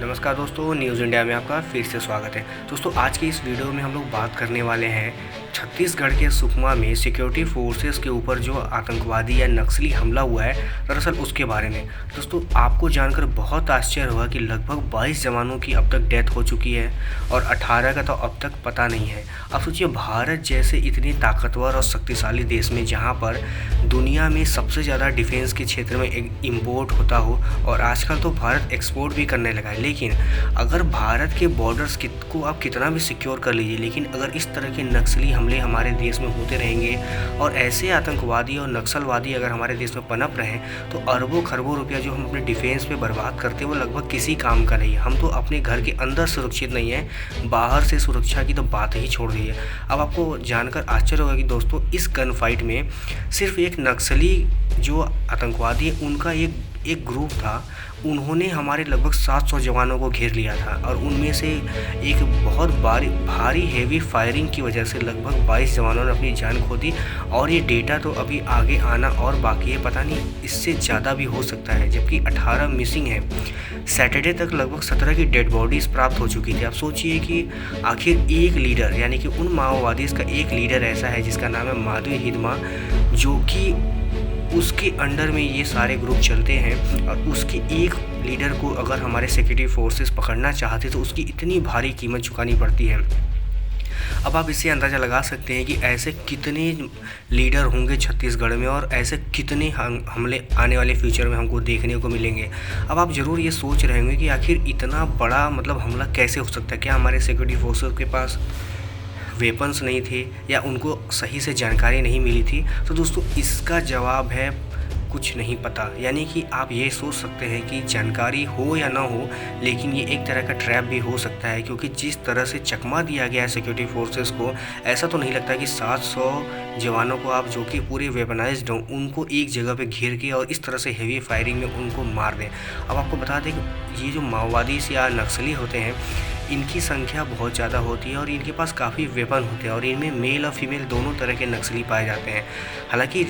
नमस्कार दोस्तों, news India में आपका फिर से स्वागत है। दोस्तों आज की इस वीडियो में हम लोग बात करने वाले हैं छत्तीसगढ़ के सुकमा में सिक्योरिटी फोर्सेस के ऊपर जो आतंकवादी या नक्सली हमला हुआ है, दरअसल उसके बारे में। दोस्तों आपको जानकर बहुत आश्चर्य हुआ कि लगभग 22 जवानों की अब तक डेथ हो चुकी है और 18 का तो अब तक पता नहीं है। अब सोचिए, भारत जैसे इतनी ताकतवर और शक्तिशाली देश में जहाँ पर दुनिया में सबसे ज़्यादा डिफेंस के क्षेत्र में इम्पोर्ट होता हो और आजकल तो भारत एक्सपोर्ट भी करने लगा है, लेकिन अगर भारत के बॉर्डर्स को आप कितना भी सिक्योर कर लीजिए, लेकिन अगर इस तरह के नक्सली हमले हमारे देश में होते रहेंगे और ऐसे आतंकवादी और नक्सलवादी अगर हमारे देश में पनप रहे हैं तो अरबों खरबों रुपया जो हम अपने डिफेंस पे बर्बाद करते हैं वो लगभग किसी काम का नहीं है। हम तो अपने घर के अंदर सुरक्षित नहीं है, बाहर से सुरक्षा की तो बात ही छोड़ दी है। अब आपको जानकर आश्चर्य होगा कि दोस्तों इस गन फाइट में सिर्फ एक नक्सली जो आतंकवादी है उनका एक ग्रुप था, उन्होंने हमारे लगभग 700 जवानों को घेर लिया था और उनमें से एक बहुत भारी हेवी फायरिंग की वजह से लगभग 22 जवानों ने अपनी जान खो दी। और ये डेटा तो अभी आगे आना और बाकी है, पता नहीं इससे ज़्यादा भी हो सकता है, जबकि 18 मिसिंग है। सैटरडे तक लगभग 17 की डेड बॉडीज़ प्राप्त हो चुकी थी। आप सोचिए कि आखिर एक लीडर यानी कि उन माओवादी का एक लीडर ऐसा है जिसका नाम है माधवी हिदमा, जो कि उसके अंडर में ये सारे ग्रुप चलते हैं और उसके एक लीडर को अगर हमारे सिक्योरिटी फोर्सेस पकड़ना चाहते तो उसकी इतनी भारी कीमत चुकानी पड़ती है। अब आप इससे अंदाज़ा लगा सकते हैं कि ऐसे कितने लीडर होंगे छत्तीसगढ़ में और ऐसे कितने हमले आने वाले फ्यूचर में हमको देखने को मिलेंगे। अब आप ज़रूर ये सोच रहे होंगे कि आखिर इतना बड़ा हमला कैसे हो सकता है। क्या हमारे सिक्योरिटी फोर्सेस के पास वेपन्स नहीं थे या उनको सही से जानकारी नहीं मिली थी? तो दोस्तों इसका जवाब है कुछ नहीं पता। यानी कि आप ये सोच सकते हैं कि जानकारी हो या ना हो, लेकिन ये एक तरह का ट्रैप भी हो सकता है, क्योंकि जिस तरह से चकमा दिया गया है सिक्योरिटी फोर्सेस को, ऐसा तो नहीं लगता कि 700 जवानों को आप जो कि पूरे वेपनाइज्ड हों उनको एक जगह पे घेर के और इस तरह से हेवी फायरिंग में उनको मार दें। अब आपको बता दें कि ये जो माओवादी या नक्सली होते हैं इनकी संख्या बहुत ज़्यादा होती है और इनके पास काफ़ी वेपन होते हैं और इनमें मेल और फीमेल दोनों तरह के नक्सली पाए जाते हैं। हालांकि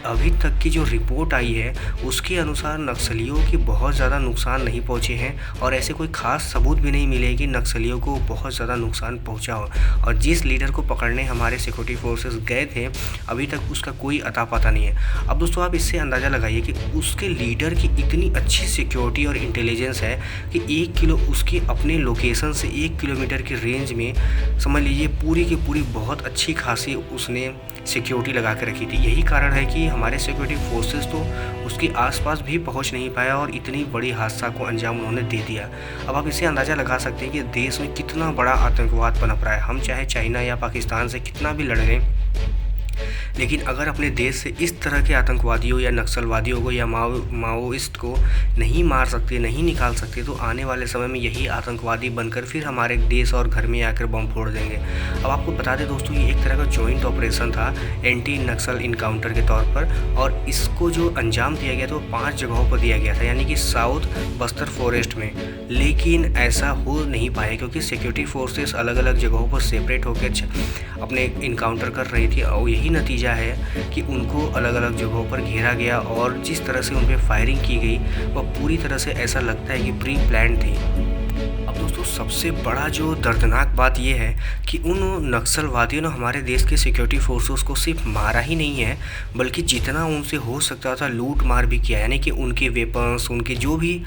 अभी तक की जो रिपोर्ट आई है उसके अनुसार नक्सलियों की बहुत ज़्यादा नुकसान नहीं पहुंचे हैं और ऐसे कोई ख़ास सबूत भी नहीं मिले कि नक्सलियों को बहुत ज़्यादा नुकसान पहुंचा हो। और जिस लीडर को पकड़ने हमारे सिक्योरिटी फोर्सेस गए थे अभी तक उसका कोई अता पता नहीं है। अब दोस्तों आप इससे अंदाज़ा लगाइए कि उसके लीडर की इतनी अच्छी सिक्योरिटी और इंटेलिजेंस है कि 1 किलो उसकी अपने लोकेशन से 1 किलोमीटर की रेंज में समझ लीजिए पूरी की पूरी बहुत अच्छी खासी उसने सिक्योरिटी लगा के रखी थी। यही कारण है कि हमारे सिक्योरिटी फोर्सेस तो उसके आसपास भी पहुंच नहीं पाया और इतनी बड़ी हादसा को अंजाम उन्होंने दे दिया। अब आप इसे अंदाज़ा लगा सकते हैं कि देश में कितना बड़ा आतंकवाद पनप रहा है। हम चाहे चाइना या पाकिस्तान से कितना भी लड़ लें, लेकिन अगर अपने देश से इस तरह के आतंकवादियों या नक्सलवादियों को या माओइस्ट को नहीं मार सकते, नहीं निकाल सकते, तो आने वाले समय में यही आतंकवादी बनकर फिर हमारे देश और घर में आकर बम फोड़ देंगे। अब आपको बता दें दोस्तों ये एक तरह का जॉइंट ऑपरेशन था एंटी नक्सल इनकाउंटर के तौर पर, और इसको जो अंजाम दिया गया था वो 5 जगहों पर दिया गया था, यानी कि साउथ बस्तर फॉरेस्ट में। लेकिन ऐसा हो नहीं पाया क्योंकि सिक्योरिटी फोर्सेस अलग अलग जगहों पर सेपरेट होकर अपने इनकाउंटर कर रही थी और यही नतीजा है कि उनको अलग अलग जगहों पर घेरा गया और जिस तरह से उन पर फायरिंग की गई वह पूरी तरह से ऐसा लगता है कि प्री प्लान थी। अब दोस्तों सबसे बड़ा जो दर्दनाक बात यह है कि उन नक्सलवादियों ने हमारे देश के सिक्योरिटी फोर्सेस को सिर्फ मारा ही नहीं है, बल्कि जितना उनसे हो सकता था लूट मार भी किया। यानी कि उनके वेपन्स, उनके जो भी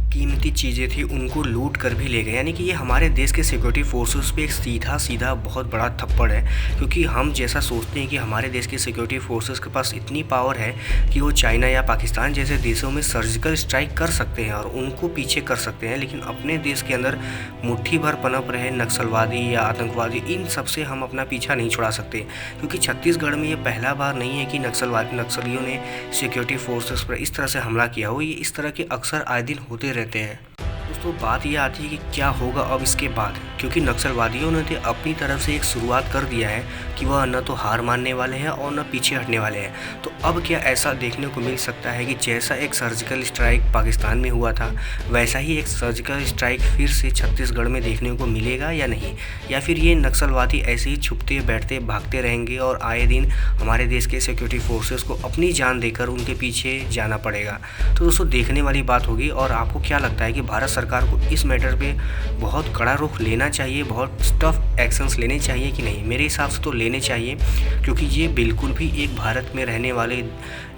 कीमती चीज़ें थी उनको लूट कर भी ले गए। यानी कि ये हमारे देश के सिक्योरिटी फोर्सेस पे एक सीधा बहुत बड़ा थप्पड़ है, क्योंकि हम जैसा सोचते हैं कि हमारे देश के सिक्योरिटी फोर्सेस के पास इतनी पावर है कि वो चाइना या पाकिस्तान जैसे देशों में सर्जिकल स्ट्राइक कर सकते हैं और उनको पीछे कर सकते हैं, लेकिन अपने देश के अंदर मुट्ठी भर पनप रहे नक्सलवादी या आतंकवादी, इन सब से हम अपना पीछा नहीं छुड़ा सकते। क्योंकि छत्तीसगढ़ में ये पहला बार नहीं है कि नक्सलियों ने सिक्योरिटी फोर्सेस पर इस तरह से हमला किया हो। ये इस तरह के अक्सर आए दिन होते रहते हैं। दोस्तों बात यह आती है कि क्या होगा अब इसके बाद। क्योंकि नक्सलवादियों ने तो अपनी तरफ से एक शुरुआत कर दिया है कि वह न तो हार मानने वाले हैं और न पीछे हटने वाले हैं। तो अब क्या ऐसा देखने को मिल सकता है कि जैसा एक सर्जिकल स्ट्राइक पाकिस्तान में हुआ था, वैसा ही एक सर्जिकल स्ट्राइक फिर से छत्तीसगढ़ में देखने को मिलेगा या नहीं, या फिर ये नक्सलवादी ऐसे ही छुपते बैठते भागते रहेंगे और आए दिन हमारे देश के सिक्योरिटी फोर्सेस को अपनी जान देकर उनके पीछे जाना पड़ेगा। तो दोस्तों देखने वाली बात होगी। और आपको क्या लगता है कि भारत सरकार को इस मैटर पे बहुत कड़ा रुख लेना चाहिए, बहुत टफ एक्शंस लेने चाहिए कि नहीं? मेरे हिसाब से तो लेने चाहिए, क्योंकि ये बिल्कुल भी एक भारत में रहने वाले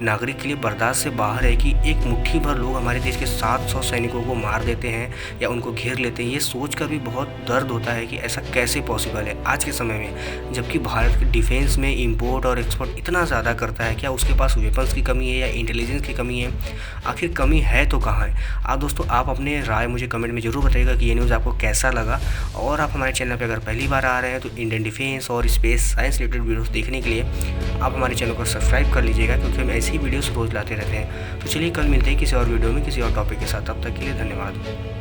नागरिक के लिए बर्दाश्त से बाहर है कि एक मुट्ठी भर लोग हमारे देश के 700 सैनिकों को मार देते हैं या उनको घेर लेते हैं। ये सोच कर भी बहुत दर्द होता है कि ऐसा कैसे पॉसिबल है आज के समय में, जबकि भारत के डिफेंस में इंपोर्ट और एक्सपोर्ट इतना ज़्यादा करता है। क्या उसके पास वेपन्स की कमी है या इंटेलिजेंस की कमी है? आखिर कमी है तो कहाँ है? दोस्तों आप अपने राय मुझे कमेंट में ज़रूर बताइएगा कि ये न्यूज़ आपको कैसा लगा। और आप हमारे चैनल पर अगर पहली बार आ रहे हैं तो इंडियन डिफेंस और स्पेस साइंस रिलेटेड वीडियोस देखने के लिए आप हमारे चैनल को सब्सक्राइब कर लीजिएगा, क्योंकि हम ऐसी वीडियोस रोज़ लाते रहते हैं। तो चलिए कल मिलते हैं किसी और वीडियो में किसी और टॉपिक के साथ। तब तक के लिए धन्यवाद।